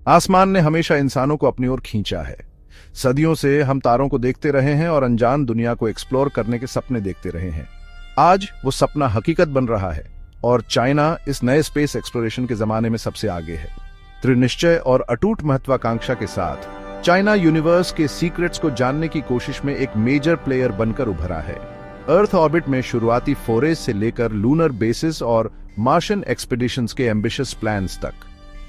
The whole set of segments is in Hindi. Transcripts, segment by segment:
आसमान ने हमेशा इंसानों को अपनी ओर खींचा है। सदियों से हम तारों को देखते रहे हैं और अनजान दुनिया को एक्सप्लोर करने के सपने देखते रहे हैं। आज वो सपना हकीकत बन रहा है और चाइना इस नए स्पेस एक्सप्लोरेशन के जमाने में सबसे आगे है। दृढ़ निश्चय और अटूट महत्वाकांक्षा के साथ चाइना यूनिवर्स के सीक्रेट्स को जानने की कोशिश में एक मेजर प्लेयर बनकर उभरा है। अर्थ ऑर्बिट में शुरुआती फोरेज से लेकर लूनर बेसिस और मार्शियन एक्सपीडिशंस के एम्बिशियस प्लान्स तक,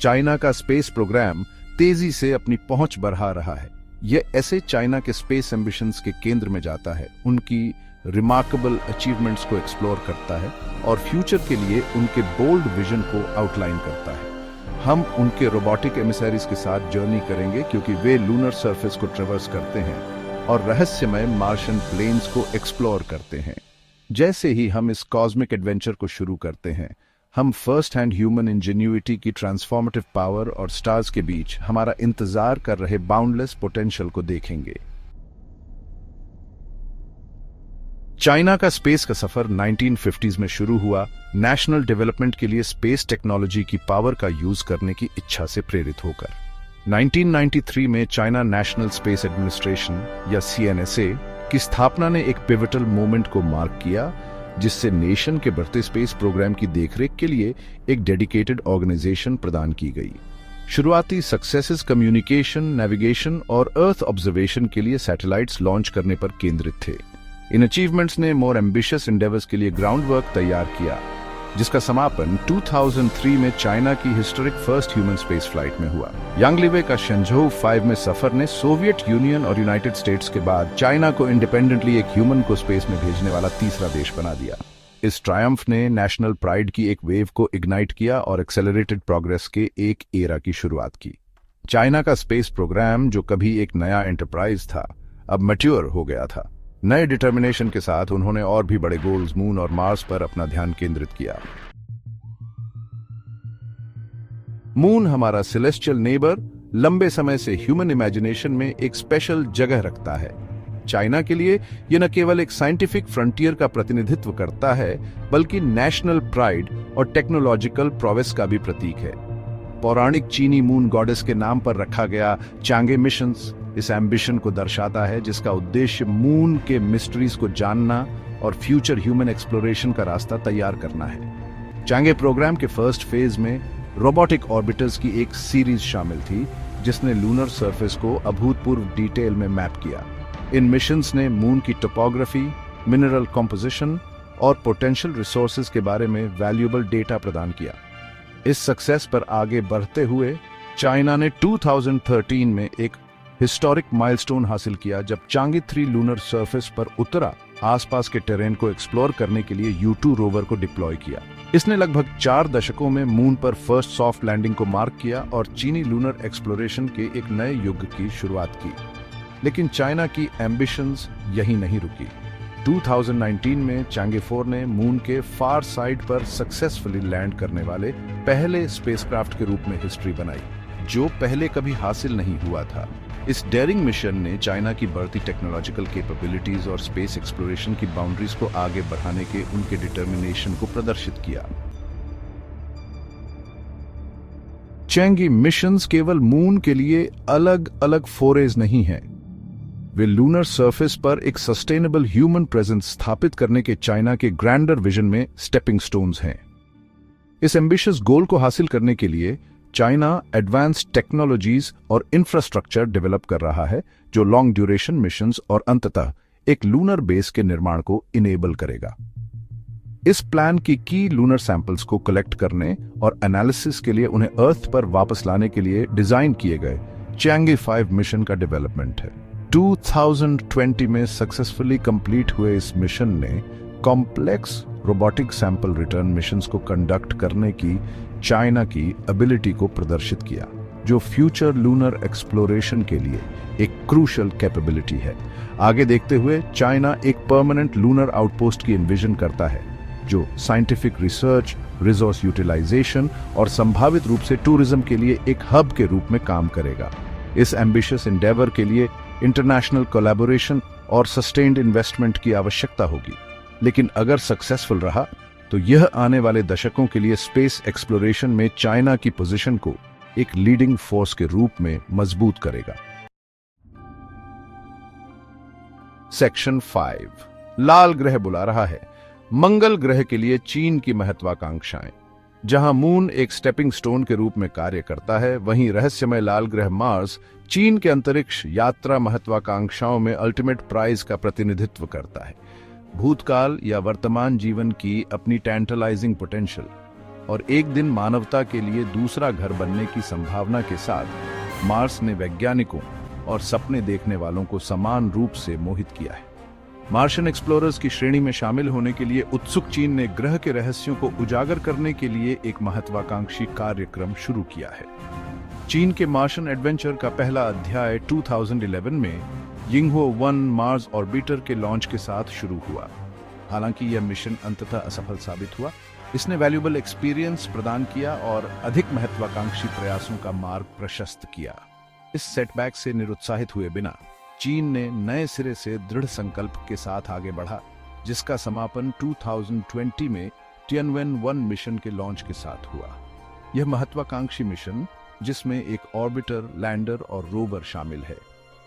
चाइना का स्पेस प्रोग्राम तेजी से अपनी पहुंच बढ़ा रहा है। यह ऐसे चाइना के स्पेस एम्बिशंस के केंद्र में जाता है, उनकी रिमार्केबल अचीवमेंट्स को एक्सप्लोर करता है और फ्यूचर के लिए उनके बोल्ड विजन को आउटलाइन करता है। हम उनके रोबोटिक एमिसरीज के साथ जर्नी करेंगे क्योंकि वे लूनर सरफेस को ट्रेवर्स करते हैं और रहस्यमय मार्शियन प्लेन्स को एक्सप्लोर करते हैं। जैसे ही हम इस कॉस्मिक एडवेंचर को शुरू करते हैं, हम फर्स्ट हैंड ह्यूमन इंजेन्युइटी की ट्रांसफॉर्मेटिव पावर और स्टार्स के बीच हमारा इंतजार कर रहे बाउंडलेस पोटेंशियल को देखेंगे। चाइना का स्पेस का सफर 1950s में शुरू हुआ, नेशनल डेवलपमेंट के लिए स्पेस टेक्नोलॉजी की पावर का यूज करने की इच्छा से प्रेरित होकर। 1993 में चाइना नेशनल स्पेस एडमिनिस्ट्रेशन या CNSA की स्थापना ने एक पिवटल मोमेंट को मार्क किया, जिससे नेशन के बढ़ते स्पेस प्रोग्राम की देखरेख के लिए एक डेडिकेटेड ऑर्गेनाइजेशन प्रदान की गई। शुरुआती सक्सेसेस कम्युनिकेशन, नेविगेशन और अर्थ ऑब्जर्वेशन के लिए सैटेलाइट्स लॉन्च करने पर केंद्रित थे। इन अचीवमेंट्स ने मोर एम्बिशियस एंडेवर्स के लिए ग्राउंड वर्क तैयार किया, जिसका समापन 2003 में चाइना की historic first human space flight में हुआ। यांग लीवे का शेंझोउ 5 में सफर ने सोवियत यूनियन और यूनाइटेड स्टेट्स के बाद चाइना को इंडिपेंडेंटली एक ह्यूमन को स्पेस में भेजने वाला तीसरा देश बना दिया। इस ट्रायम्फ ने नेशनल प्राइड की एक वेव को इग्नाइट किया और एक्सेलरेटेड प्रोग्रेस के एक एरा की शुरुआत की। चाइना का स्पेस प्रोग्राम, जो कभी एक नया एंटरप्राइज था, अब मैच्योर हो गया था। नए डिटर्मिनेशन के साथ उन्होंने और भी बड़े गोल्स मून और मार्स पर अपना ध्यान केंद्रित किया। मून, हमारा सेलेस्टियल नेबर, लंबे समय से ह्यूमन इमेजिनेशन में एक स्पेशल जगह रखता है। चाइना के लिए यह न केवल एक साइंटिफिक फ्रंटियर का प्रतिनिधित्व करता है, बल्कि नेशनल प्राइड और टेक्नोलॉजिकल प्रोवेस का भी प्रतीक है। पौराणिक चीनी मून गॉडेस के नाम पर रखा गया चांगे मिशंस इस एम्बिशन को दर्शाता है, जिसका उद्देश्य मून के मिस्ट्रीज को जानना और फ्यूचर ह्यूमन एक्सप्लोरेशन का रास्ता तैयार करना है। चांगे प्रोग्राम के फर्स्ट फेज में रोबोटिक ऑर्बिटर्स की एक सीरीज शामिल थी, जिसने लूनर सरफेस को अभूतपूर्व डिटेल में मैप किया। इन मिशंस ने मून की टोपोग्राफी, मिनरल कॉम्पोजिशन और पोटेंशियल रिसोर्सेज के बारे में वैल्यूएबल डेटा प्रदान किया। इस सक्सेस पर आगे बढ़ते हुए चाइना ने 2013 में एक हिस्टोरिक माइलस्टोन हासिल किया, जब चांगे 3 लूनर सरफेस पर उतरा, आसपास के टेरेन को एक्सप्लोर करने के लिए U2 रोवर को डिप्लॉय किया। इसने लगभग 4 दशकों में मून पर फर्स्ट सॉफ्ट लैंडिंग को मार्क किया और चीनी लूनर एक्सप्लोरेशन के एक नए युग की शुरुआत की। लेकिन चाइना की एम्बिशंस यहीं नहीं रुकी। 2019 में चांगे 4 ने मून के फार साइड पर सक्सेसफुली लैंड करने वाले पहले स्पेसक्राफ्ट के रूप में हिस्ट्री बनाई, जो पहले कभी हासिल नहीं हुआ था। इस डेयरिंग मिशन ने चाइना की बढ़ती टेक्नोलॉजिकल कैपेबिलिटीज और स्पेस एक्सप्लोरेशन की बाउंड्रीज को आगे बढ़ाने के उनके डिटर्मिनेशन को प्रदर्शित किया। चैंगी मिशंस केवल मून के लिए अलग अलग फोरेज नहीं हैं, वे लूनर सरफेस पर एक सस्टेनेबल ह्यूमन प्रेजेंस स्थापित करने के चाइना के ग्रैंडर विजन में स्टेपिंग स्टोन्स हैं। इस एम्बिशियस गोल को हासिल करने के लिए चाइना एडवांस्ड टेक्नोलॉजीज और इंफ्रास्ट्रक्चर डेवलप कर रहा है, जो लॉन्ग ड्यूरेशन मिशंस और अंततः एक लूनर बेस के निर्माण को इनेबल करेगा। इस प्लान की लूनर सैंपल्स को कलेक्ट करने और एनालिसिस के लिए उन्हें अर्थ पर वापस लाने के लिए डिजाइन किए गए चांगे 5 मिशन का डेवलपमेंट है। 2020 में सक्सेसफुली कंप्लीट हुए इस मिशन ने complex robotic sample return missions को कंडक्ट करने की चाइना की एबिलिटी को प्रदर्शित किया, जो फ्यूचर लूनर एक्सप्लोरेशन के लिए एक क्रूशियल कैपेबिलिटी है। आगे देखते हुए चाइना एक परमानेंट लूनर आउटपोस्ट की एनविजन करता है, जो साइंटिफिक रिसर्च, रिसोर्स यूटिलाइजेशन और संभावित रूप से टूरिज्म के लिए एक हब के रूप में काम करेगा। इस एम्बिशियस एंडेवर के लिए इंटरनेशनल कोलैबोरेशन और सस्टेन्ड इन्वेस्टमेंट की आवश्यकता होगी, लेकिन अगर सक्सेसफुल रहा तो यह आने वाले दशकों के लिए स्पेस एक्सप्लोरेशन में चाइना की पोजीशन को एक लीडिंग फोर्स के रूप में मजबूत करेगा। सेक्शन 5 लाल ग्रह बुला रहा है। मंगल ग्रह के लिए चीन की महत्वाकांक्षाएं। जहां मून एक स्टेपिंग स्टोन के रूप में कार्य करता है, वहीं रहस्यमय लाल ग्रह मार्स चीन के अंतरिक्ष यात्रा महत्वाकांक्षाओं में अल्टीमेट प्राइज का प्रतिनिधित्व करता है। भूतकाल या वर्तमान जीवन की अपनी टैंटलाइजिंग पोटेंशियल और एक दिन मानवता के लिए दूसरा घर बनने की संभावना के साथ मार्स ने वैज्ञानिकों और सपने देखने वालों को समान रूप से मोहित किया है। मार्शियन एक्सप्लोरर्स की श्रेणी में शामिल होने के लिए उत्सुक चीन ने ग्रह के रहस्यों को उजागर करने के लिए एक महत्वाकांक्षी कार्यक्रम शुरू किया है। चीन के मार्शियन एडवेंचर का पहला अध्याय 2011 में यिंगहो 1 मार्स ऑर्बिटर के लॉन्च के साथ शुरू हुआ। हालांकि यह मिशन अंततः असफल साबित हुआ, इसने वैल्यूएबल एक्सपीरियंस प्रदान किया और अधिक महत्वाकांक्षी प्रयासों का मार्ग प्रशस्त किया। इस सेटबैक से निरुत्साहित हुए बिना चीन ने नए सिरे से दृढ़ संकल्प के साथ आगे बढ़ा, जिसका समापन 2020 में टियानवेन 1 मिशन के लॉन्च के साथ हुआ। यह महत्वाकांक्षी मिशन, जिसमें एक ऑर्बिटर, लैंडर और रोवर शामिल है,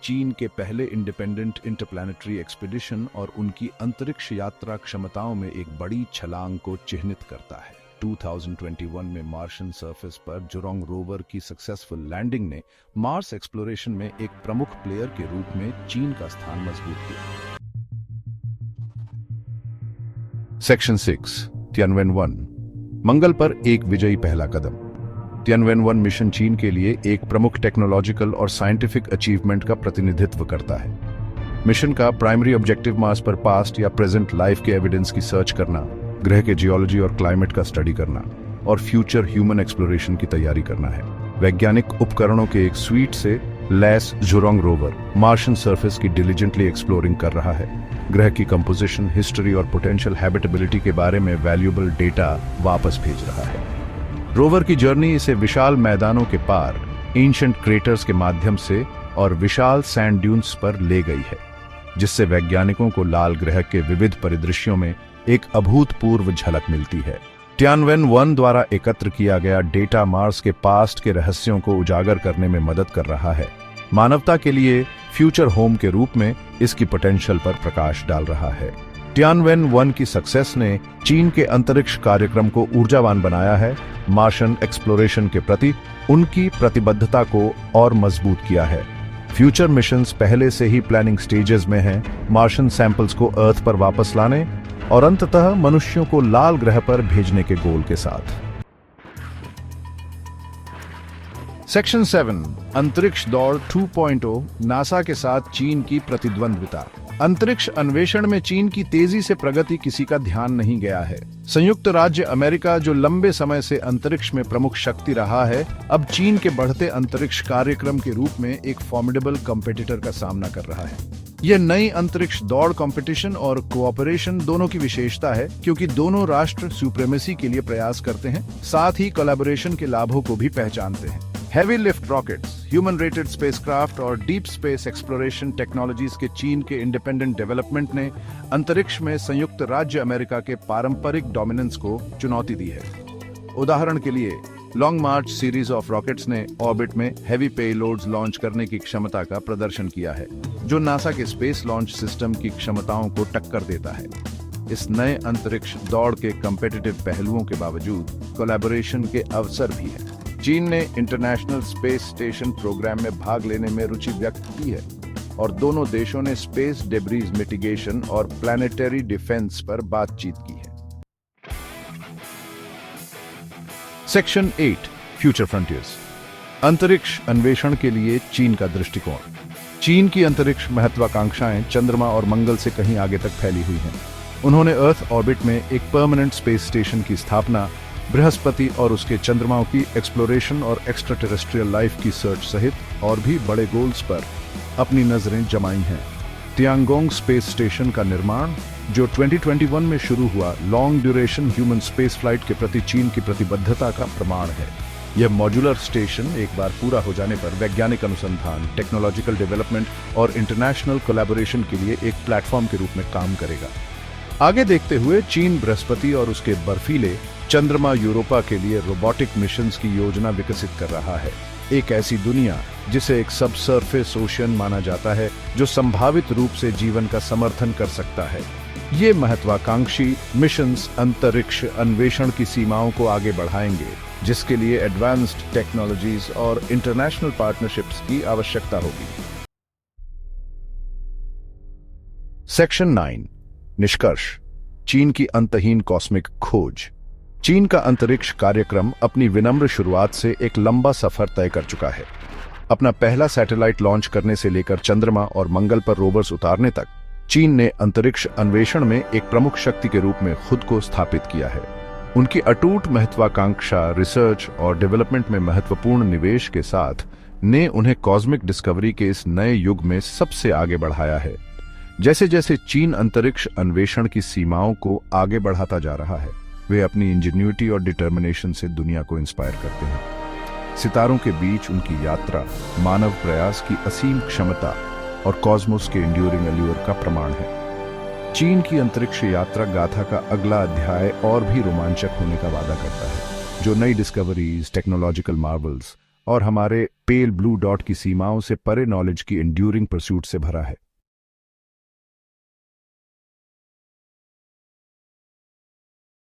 चीन के पहले इंडिपेंडेंट इंटरप्लैनेटरी एक्सपीडिशन और उनकी अंतरिक्ष यात्रा क्षमताओं में एक बड़ी छलांग को चिह्नित करता है। 2021 में मार्शियन सरफेस पर जुरोंग रोवर की सक्सेसफुल लैंडिंग ने मार्स एक्सप्लोरेशन में एक प्रमुख प्लेयर के रूप में चीन का स्थान मजबूत किया। सेक्शन 6 टियानवेन 1 मंगल पर एक विजयी पहला कदम। टियानवेन 1 मिशन चीन के लिए एक प्रमुख टेक्नोलॉजिकल और साइंटिफिक अचीवमेंट का प्रतिनिधित्व करता है। मिशन का प्राइमरी ऑब्जेक्टिव मार्स पर पास्ट या प्रेजेंट लाइफ के एविडेंस की सर्च करना, ग्रह के जियोलॉजी और क्लाइमेट का स्टडी करना और फ्यूचर ह्यूमन एक्सप्लोरेशन की तैयारी करना है। वैज्ञानिक उपकरणों के एक स्वीट से lace Zhurong rover Martian surface की डिलीजेंटली एक्सप्लोरिंग कर रहा है। ग्रह की कंपोजिशन, हिस्ट्री और पोटेंशियल हैबिटेबिलिटी के बारे में वैल्यूएबल डेटा वापस भेज रहा है। रोवर की जर्नी इसे विशाल मैदानों के पार, एंशिएंट क्रेटर्स के माध्यम से और विशाल सैंड ड्यून्स पर ले गई है, जिससे वैज्ञानिकों को लाल ग्रह के विविध परिदृश्यों में एक अभूतपूर्व झलक मिलती है। टियानवेन 1 द्वारा एकत्र किया गया डेटा मार्स के पास्ट के रहस्यों को उजागर करने में मदद कर रहा है, मानवता के लिए फ्यूचर होम के रूप में इसकी पोटेंशियल पर प्रकाश डाल रहा है। टियानवेन 1 की सक्सेस ने चीन के अंतरिक्ष कार्यक्रम को ऊर्जावान बनाया है, मार्शियन एक्सप्लोरेशन के प्रति उनकी प्रतिबद्धता को और मजबूत किया है। फ्यूचर मिशंस पहले से ही प्लानिंग स्टेजेस में हैं, मार्शियन सैंपल्स को अर्थ पर वापस लाने और अंततः मनुष्यों को लाल ग्रह पर भेजने के गोल के साथ। सेक्शन 7 अंतरिक्ष दौड़ 2.0 नासा के साथ चीन की प्रतिद्वंद्विता। अंतरिक्ष अन्वेषण में चीन की तेजी से प्रगति किसी का ध्यान नहीं गया है। संयुक्त राज्य अमेरिका, जो लंबे समय से अंतरिक्ष में प्रमुख शक्ति रहा है, अब चीन के बढ़ते अंतरिक्ष कार्यक्रम के रूप में एक फॉर्मिडेबल कंपटीटर का सामना कर रहा है। यह नई अंतरिक्ष दौड़ कंपटीशन और कोऑपरेशन दोनों की विशेषता है, क्योंकि दोनों राष्ट्र सुप्रीमेसी के लिए प्रयास करते हैं, साथ ही कोलैबोरेशन के लाभों को भी पहचानते हैं। Heavy lift rockets, human rated spacecraft और डीप स्पेस एक्सप्लोरेशन टेक्नोलॉजीज के चीन के इंडिपेंडेंट डेवलपमेंट ने अंतरिक्ष में संयुक्त राज्य अमेरिका के पारंपरिक डोमिनेंस को चुनौती दी है। उदाहरण के लिए, long March series of rockets ने ऑर्बिट में हैवी पेलोड्स लॉन्च करने की क्षमता का प्रदर्शन किया है, जो नासा के स्पेस लॉन्च सिस्टम की क्षमताओं को टक्कर देता है। इस नए अंतरिक्ष दौड़ के कम्पिटिटिव पहलुओं के बावजूद कोलैबोरेशन के अवसर भी हैं। चीन ने इंटरनेशनल स्पेस स्टेशन प्रोग्राम में भाग लेने में रुचि व्यक्त की है और दोनों देशों ने स्पेस डेब्रीज मिटिगेशन और प्लैनेटरी डिफेंस पर बातचीत की है। सेक्शन 8 फ्यूचर फ्रंटियर्स अंतरिक्ष अन्वेषण के लिए चीन का दृष्टिकोण। चीन की अंतरिक्ष महत्वाकांक्षाएं चंद्रमा और मंगल से कहीं आगे तक फैली हुई हैं। उन्होंने अर्थ ऑर्बिट में एक परमानेंट स्पेस स्टेशन की स्थापना, बृहस्पति और उसके चंद्रमाओं की एक्सप्लोरेशन और एक्स्ट्रा टेरेस्ट्रियल लाइफ की सर्च सहित और भी बड़े गोल्स पर अपनी नजरें जमाई हैं। तियांगोंग स्पेस स्टेशन का निर्माण, जो 2021 में शुरू हुआ, long duration human space flight के प्रति चीन की प्रतिबद्धता का प्रमाण है। यह मॉड्यूलर स्टेशन एक बार पूरा हो जाने पर वैज्ञानिक अनुसंधान, टेक्नोलॉजिकल डेवलपमेंट और इंटरनेशनल कोलैबोरेशन के लिए एक प्लेटफॉर्म के रूप में काम करेगा। आगे देखते हुए चीन बृहस्पति और उसके बर्फीले चंद्रमा यूरोपा के लिए रोबोटिक मिशंस की योजना विकसित कर रहा है। एक ऐसी दुनिया जिसे एक सबसरफेस ओशियन माना जाता है, जो संभावित रूप से जीवन का समर्थन कर सकता है। ये महत्वाकांक्षी मिशंस अंतरिक्ष अन्वेषण की सीमाओं को आगे बढ़ाएंगे, जिसके लिए एडवांस्ड टेक्नोलॉजीज और इंटरनेशनल पार्टनरशिप्स की आवश्यकता होगी। सेक्शन 9, निष्कर्ष। चीन की अंतहीन कॉस्मिक खोज। चीन का अंतरिक्ष कार्यक्रम अपनी विनम्र शुरुआत से एक लंबा सफर तय कर चुका है। अपना पहला सैटेलाइट लॉन्च करने से लेकर चंद्रमा और मंगल पर रोवर्स उतारने तक, चीन ने अंतरिक्ष अन्वेषण में एक प्रमुख शक्ति के रूप में खुद को स्थापित किया है। उनकी अटूट महत्वाकांक्षा रिसर्च और डेवलपमेंट में महत्वपूर्ण निवेश के साथ ने उन्हें कॉस्मिक डिस्कवरी के इस नए युग में सबसे आगे बढ़ाया है। जैसे जैसे चीन अंतरिक्ष अन्वेषण की सीमाओं को आगे बढ़ाता जा रहा है, वे अपनी इंजीन्यूटी और डिटर्मिनेशन से दुनिया को इंस्पायर करते हैं। सितारों के बीच उनकी यात्रा मानव प्रयास की असीम क्षमता और कॉस्मोस के एंड्यूरिंग अल्यूर का प्रमाण है। चीन की अंतरिक्ष यात्रा गाथा का अगला अध्याय और भी रोमांचक होने का वादा करता है, जो नई डिस्कवरीज, टेक्नोलॉजिकल मार्वल्स और हमारे पेल ब्लू डॉट की सीमाओं से परे नॉलेज की एंड्यूरिंग परस्यूट से भरा है।